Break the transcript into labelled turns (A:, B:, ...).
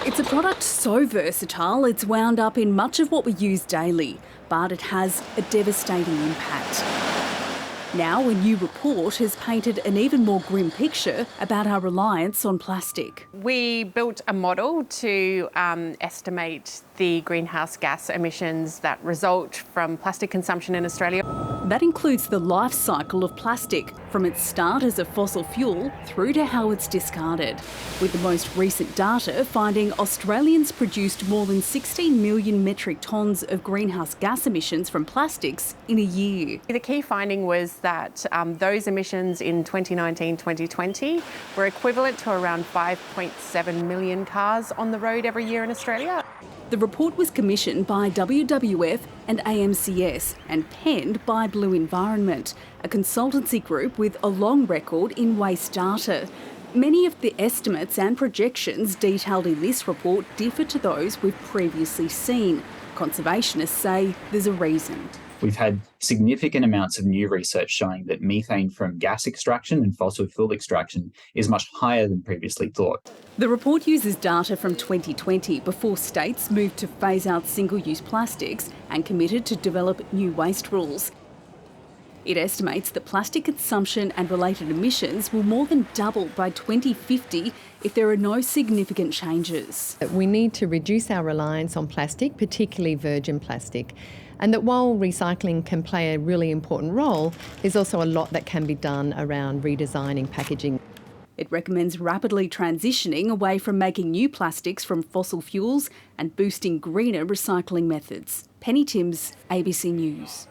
A: It's a product so versatile it's wound up in much of what we use daily, but it has a devastating impact. Now a new report has painted an even more grim picture about our reliance on plastic.
B: We built a model to estimate the greenhouse gas emissions that result from plastic consumption in Australia.
A: That includes the life cycle of plastic, from its start as a fossil fuel through to how it's discarded, with the most recent data finding Australians produced more than 16 million metric tonnes of greenhouse gas emissions from plastics in a year.
B: The key finding was that those emissions in 2019-2020 were equivalent to around 5.7 million cars on the road every year in Australia.
A: The report was commissioned by WWF and AMCS and penned by Blue Environment, a consultancy group with a long record in waste data. Many of the estimates and projections detailed in this report differ to those we've previously seen. Conservationists say there's a reason.
C: We've had significant amounts of new research showing that methane from gas extraction and fossil fuel extraction is much higher than previously thought.
A: The report uses data from 2020, before states moved to phase out single-use plastics and committed to develop new waste rules. It estimates that plastic consumption and related emissions will more than double by 2050 if there are no significant changes.
D: We need to reduce our reliance on plastic, particularly virgin plastic. And that while recycling can play a really important role, there's also a lot that can be done around redesigning packaging.
A: It recommends rapidly transitioning away from making new plastics from fossil fuels and boosting greener recycling methods. Penny Timms, ABC News.